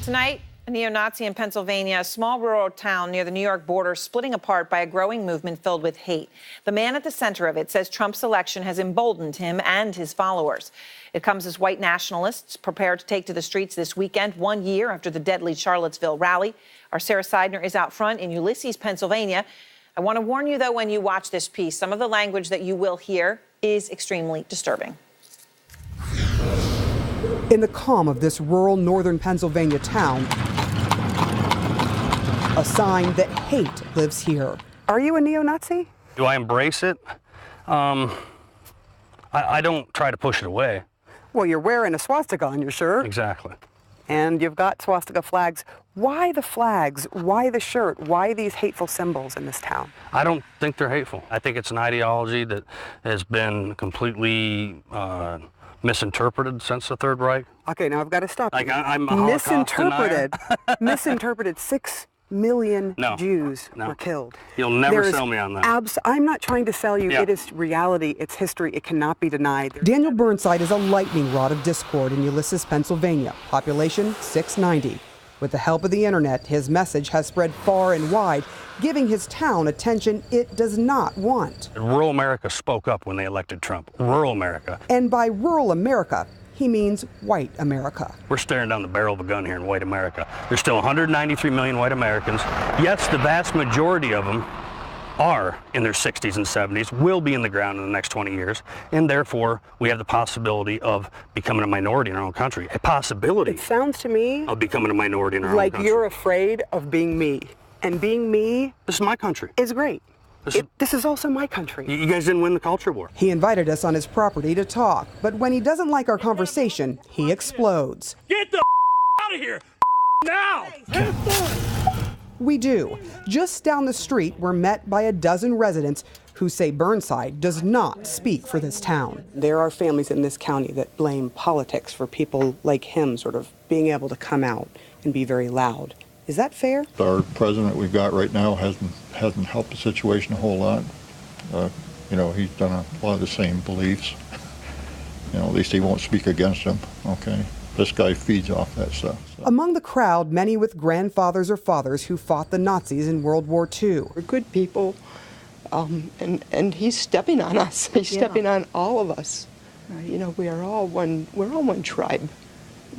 Tonight, a neo-Nazi in Pennsylvania, a small rural town near the New York border, splitting apart by a growing movement filled with hate. The man at the center of it says Trump's election has emboldened him and his followers. It comes as white nationalists prepare to take to the streets this weekend, 1 year after the deadly Charlottesville rally. Our Sarah Seidner is out front in Ulysses, Pennsylvania. I want to warn you, though, when you watch this piece, some of the language that you will hear is extremely disturbing. In the calm of this rural northern Pennsylvania town, a sign that hate lives here. Are you a neo-Nazi? Do I embrace it? I don't try to push it away. Well, you're wearing a swastika on your shirt. Exactly. And you've got swastika flags. Why the flags? Why the shirt? Why these hateful symbols in this town? I don't think they're hateful. I think it's an ideology that has been completely misinterpreted since the Third Reich. Okay, now I've got to stop you. I'm a Holocaust denier. Misinterpreted. 6 million Jews were killed. You'll never sell me on that. I'm not trying to sell you. Yeah. It is reality. It's history. It cannot be denied. Daniel Burnside is a lightning rod of discord in Ulysses, Pennsylvania. Population 690. With the help of the internet, his message has spread far and wide, giving his town attention it does not want. Rural America spoke up when they elected Trump. Rural America. And by rural America, he means white America. We're staring down the barrel of a gun here in white America. There's still 193 million white Americans. Yes, the vast majority of them are in their 60s and 70s, will be in the ground in the next 20 years, and therefore we have the possibility of becoming a minority in our own country. A possibility. It sounds to me of becoming a minority in our own country. Like you're afraid of being me. And being me This is my country. Is great. This is also my country. You guys didn't win the culture war. He invited us on his property to talk, but when he doesn't like our conversation, he explodes. Get the out of here now! We do. Just down the street, we're met by a dozen residents who say Burnside does not speak for this town. There are families in this county that blame politics for people like him sort of being able to come out and be very loud. Is that fair? Our president we've got right now hasn't helped the situation a whole lot. He's done a lot of the same beliefs. At least he won't speak against them, okay? This guy feeds off that stuff. So. Among the crowd, many with grandfathers or fathers who fought the Nazis in World War II. We're good people, and he's stepping on us. He's stepping on all of us. Right. We're all one tribe.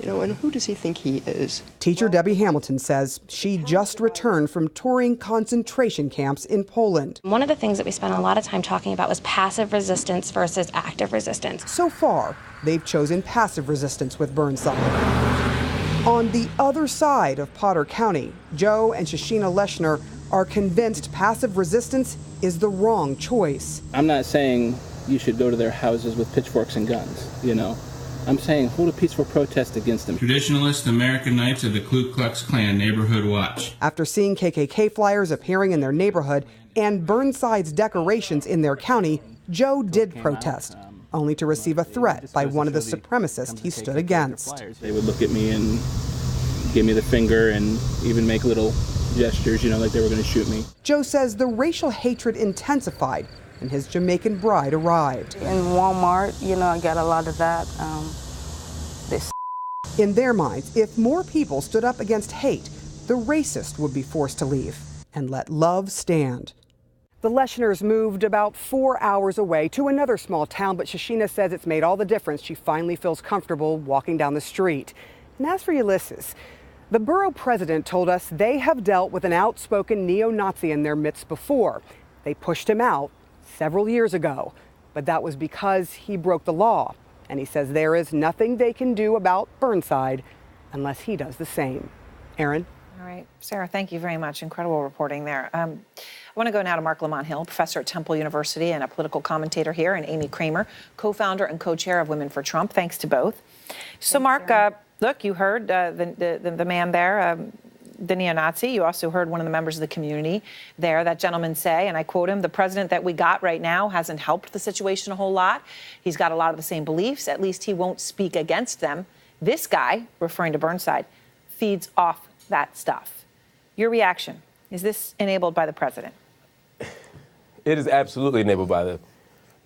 And who does he think he is? Teacher Debbie Hamilton says she just returned from touring concentration camps in Poland. One of the things that we spent a lot of time talking about was passive resistance versus active resistance. So far, they've chosen passive resistance with Burnside. On the other side of Potter County, Joe and Shoshana Leshner are convinced passive resistance is the wrong choice. I'm not saying you should go to their houses with pitchforks and guns, I'm saying hold a peaceful protest against them. Traditionalist American Knights of the Ku Klux Klan Neighborhood Watch. After seeing KKK flyers appearing in their neighborhood and Burnside's decorations in their county, Joe did protest, only to receive a threat by one of the supremacists he stood against. They would look at me and give me the finger and even make little gestures, like they were going to shoot me. Joe says the racial hatred intensified and his Jamaican bride arrived. In Walmart, I got a lot of that. In their minds, if more people stood up against hate, the racist would be forced to leave and let love stand. The Leshners moved about 4 hours away to another small town, but Shoshana says it's made all the difference. She finally feels comfortable walking down the street. And as for Ulysses, the borough president told us they have dealt with an outspoken neo-Nazi in their midst before. They pushed him out several years ago, but that was because he broke the law. And he says there is nothing they can do about Burnside unless he does the same. Aaron? All right. Sarah, thank you very much. Incredible reporting there. I want to go now to Mark Lamont Hill, professor at Temple University and a political commentator here, and Amy Kramer, co-founder and co-chair of Women for Trump. Thanks to both. So, Mark, look, you heard the man there, the neo-Nazi. You also heard one of the members of the community there, that gentleman say, and I quote him, "The president that we got right now hasn't helped the situation a whole lot. He's got a lot of the same beliefs. At least he won't speak against them. This guy," referring to Burnside, "feeds off that stuff." Your reaction, is this enabled by the president? It is absolutely enabled by the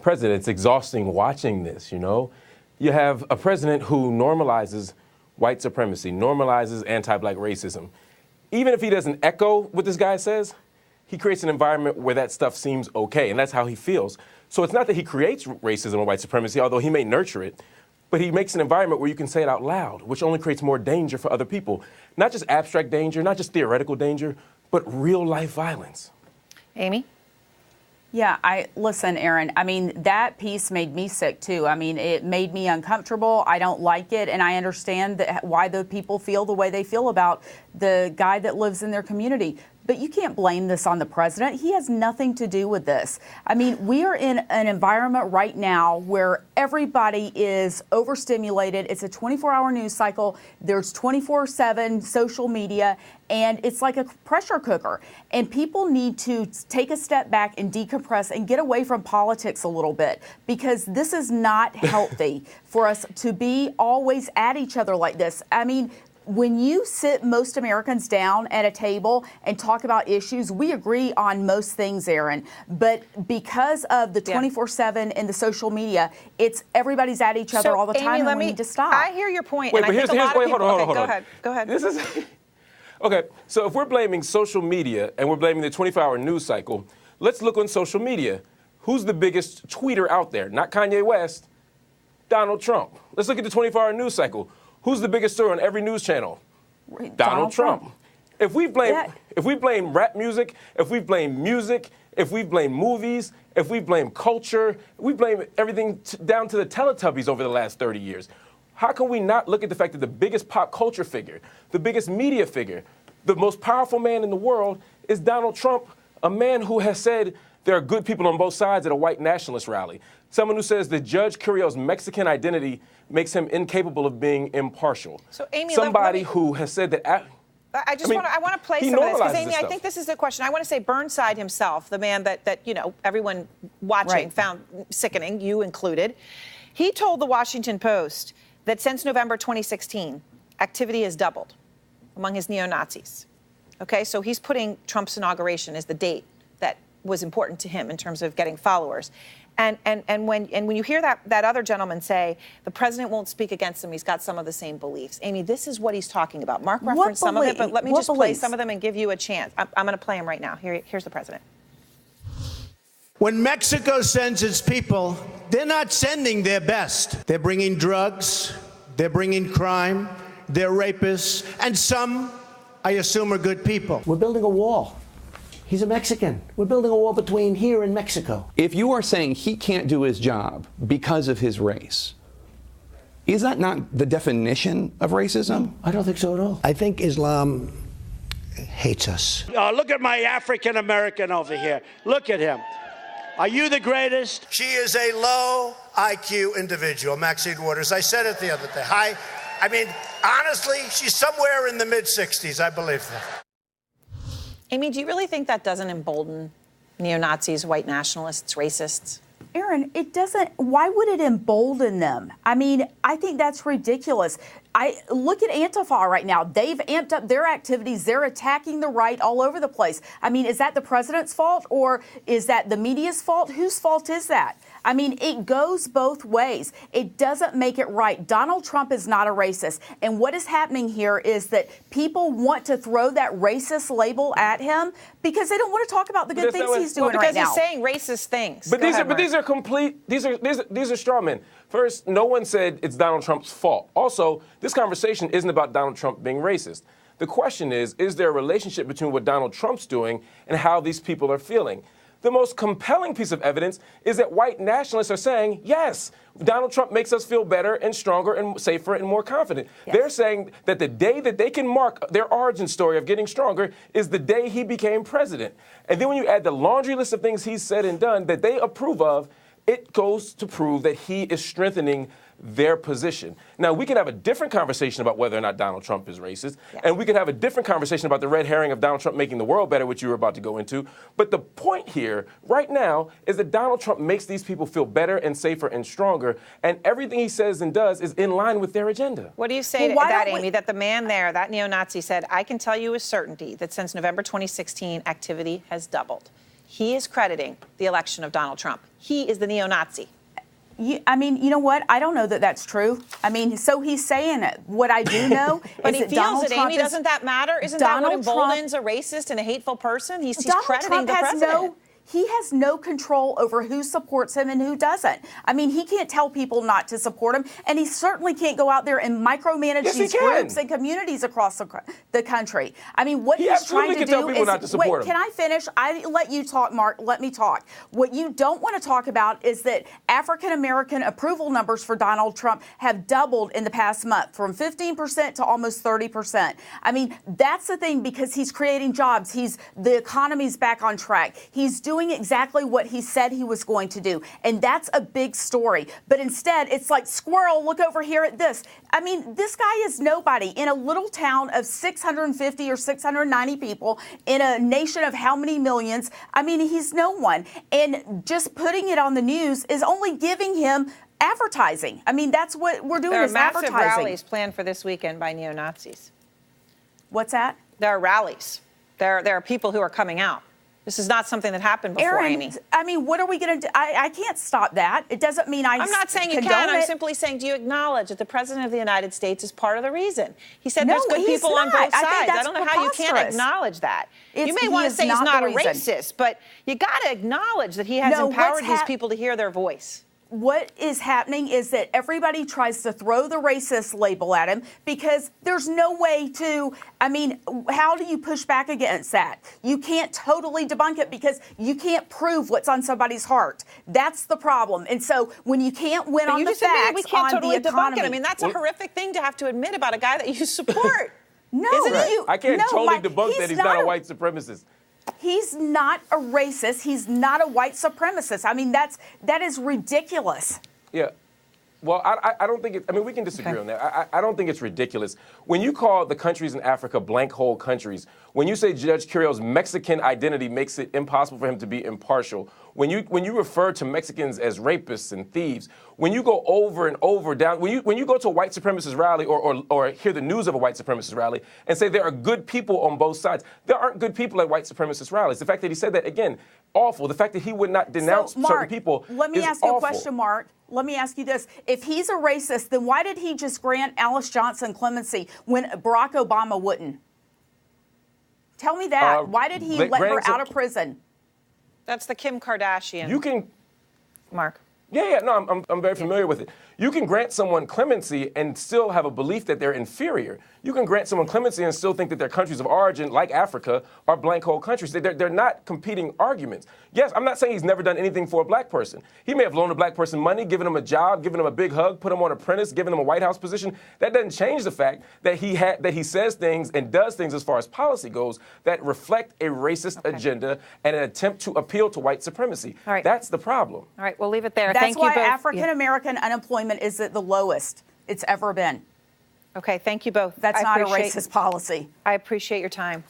president. It's exhausting watching this, You have a president who normalizes white supremacy, normalizes anti-black racism. Even if he doesn't echo what this guy says, he creates an environment where that stuff seems okay, and that's how he feels. So it's not that he creates racism or white supremacy, although he may nurture it, but he makes an environment where you can say it out loud, which only creates more danger for other people. Not just abstract danger, not just theoretical danger, but real life violence. Amy? Yeah, listen, Aaron, I mean, that piece made me sick too. I mean, it made me uncomfortable. I don't like it. And I understand why the people feel the way they feel about the guy that lives in their community. But you can't blame this on the president. He has nothing to do with this. I mean, we are in an environment right now where everybody is overstimulated. It's a 24-hour news cycle. There's 24/7 social media, and it's like a pressure cooker. And people need to take a step back and decompress and get away from politics a little bit, because this is not healthy for us to be always at each other like this. I mean, when you sit most Americans down at a table and talk about issues, we agree on most things, Aaron. But because of the 24/7 and the social media, it's everybody's at each other all the time, Amy, and we need to stop. I hear your point. Wait, and but I think a lot of people, hold on. Go ahead. This is okay. So if we're blaming social media and we're blaming the 24-hour news cycle, let's look on social media. Who's the biggest tweeter out there? Not Kanye West, Donald Trump. Let's look at the 24-hour news cycle. Who's the biggest story on every news channel? Donald Trump. If we blame rap music, if we blame music, if we blame movies, if we blame culture, we blame everything down to the Teletubbies over the last 30 years. How can we not look at the fact that the biggest pop culture figure, the biggest media figure, the most powerful man in the world is Donald Trump, a man who has said there are good people on both sides at a white nationalist rally. Someone who says that Judge Carrillo's Mexican identity makes him incapable of being impartial. So, Amy, somebody who has said that. I want to play some of this, because Amy, I think this is the question. I want to say Burnside himself, the man that everyone watching found sickening, you included. He told the Washington Post that since November 2016, activity has doubled among his neo-Nazis. Okay, so he's putting Trump's inauguration as the date that was important to him in terms of getting followers. And when you hear that other gentleman say the president won't speak against him, he's got some of the same beliefs. Amy, this is what he's talking about. Mark referenced some of it, but let me just play some of them and give you a chance. I'm going to play them right now. Here's the president. When Mexico sends its people, they're not sending their best. They're bringing drugs, they're bringing crime, they're rapists, and some, I assume, are good people. We're building a wall. He's a Mexican. We're building a wall between here and Mexico. If you are saying he can't do his job because of his race, is that not the definition of racism? I don't think so at all. I think Islam hates us. Look at my African American over here. Look at him. Are you the greatest? She is a low IQ individual, Maxine Waters. I said it the other day. I mean, honestly, she's somewhere in the mid-60s, I believe that. Amy, do you really think that doesn't embolden neo-Nazis, white nationalists, racists? Aaron, it doesn't. Why would it embolden them? I mean, I think that's ridiculous. Look at Antifa right now. They've amped up their activities. They're attacking the right all over the place. I mean, is that the president's fault, or is that the media's fault? Whose fault is that? I mean, it goes both ways. It doesn't make it right. Donald Trump is not a racist. And what is happening here is that people want to throw that racist label at him because they don't want to talk about the good things he's doing right now. Because he's saying racist things. But these are complete. These are straw men. First, no one said it's Donald Trump's fault. Also, this conversation isn't about Donald Trump being racist. The question is there a relationship between what Donald Trump's doing and how these people are feeling? The most compelling piece of evidence is that white nationalists are saying, yes, Donald Trump makes us feel better and stronger and safer and more confident. Yes. They're saying that the day that they can mark their origin story of getting stronger is the day he became president. And then when you add the laundry list of things he's said and done that they approve of, it goes to prove that he is strengthening their position. Now, we can have a different conversation about whether or not Donald Trump is racist, and we could have a different conversation about the red herring of Donald Trump making the world better, which you were about to go into. But the point here, right now, is that Donald Trump makes these people feel better and safer and stronger, and everything he says and does is in line with their agenda. What do you say to that, Amy, that the man there, that neo-Nazi, said, I can tell you with certainty that since November 2016, activity has doubled. He is crediting the election of Donald Trump. He is the neo-Nazi. I mean, you know what? I don't know that that's true. I mean, so he's saying it. What I do know but is he that feels Donald it, Trump Amy. Doesn't that matter? Isn't that what emboldens a racist and a hateful person? He's crediting Trump the president. He has no control over who supports him and who doesn't. I mean, he can't tell people not to support him, and he certainly can't go out there and micromanage these groups and communities across the country. I mean, what he's trying to do is, wait, can I finish? I let you talk, Mark. Let me talk. What you don't want to talk about is that African-American approval numbers for Donald Trump have doubled in the past month, from 15% to almost 30%. I mean, that's the thing, because he's creating jobs. The economy's back on track. He's doing exactly what he said he was going to do. And that's a big story. But instead, it's like, squirrel, look over here at this. I mean, this guy is nobody in a little town of 650 or 690 people in a nation of how many millions? I mean, he's no one. And just putting it on the news is only giving him advertising. I mean, that's what we're doing, is advertising. There are massive rallies planned for this weekend by neo-Nazis. What's that? There are rallies. There are people who are coming out. This is not something that happened before, Aaron, Amy. I mean, what are we going to do? I can't stop that. It doesn't mean I'm not saying you can. I'm simply saying, do you acknowledge that the President of the United States is part of the reason? He said there's good people on both sides. I don't know how you can't acknowledge that. You may want to say he's not a racist, but you got to acknowledge that he has empowered these people to hear their voice. What is happening is that everybody tries to throw the racist label at him, because there's no way to, I mean, how do you push back against that? You can't totally debunk it, because you can't prove what's on somebody's heart. That's the problem. And so when you can't win on the facts, we can't totally debunk it. I mean, that's a horrific thing to have to admit about a guy that you support. No, isn't it? I can't totally debunk that he's not a white supremacist. He's not a racist. He's not a white supremacist. I mean, that is ridiculous. Yeah. Well, I don't think I mean, we can disagree on that. I don't think it's ridiculous. When you call the countries in Africa blank hole countries, when you say Judge Curiel's Mexican identity makes it impossible for him to be impartial, when you refer to Mexicans as rapists and thieves, when you go over and over down, when you go to a white supremacist rally or hear the news of a white supremacist rally and say there are good people on both sides, there aren't good people at white supremacist rallies. The fact that he said that, again, awful. The fact that he would not denounce certain people is awful. Let me ask you a question, Mark. Let me ask you this. If he's a racist, then why did he just grant Alice Johnson clemency when Barack Obama wouldn't? Tell me that. Why did he let her out of prison? That's the Kim Kardashian. You can, Mark. Yeah, no, I'm very familiar with it. You can grant someone clemency and still have a belief that they're inferior. You can grant someone clemency and still think that their countries of origin, like Africa, are blank hole countries. They're not competing arguments. Yes, I'm not saying he's never done anything for a black person. He may have loaned a black person money, given him a job, given him a big hug, put him on apprentice, given him a White House position. That doesn't change the fact that he says things and does things as far as policy goes that reflect a racist agenda and an attempt to appeal to white supremacy. All right. That's the problem. All right, we'll leave it there. That's why African-American unemployment is at the lowest it's ever been. Okay, thank you both. That's not a racist policy. I appreciate your time.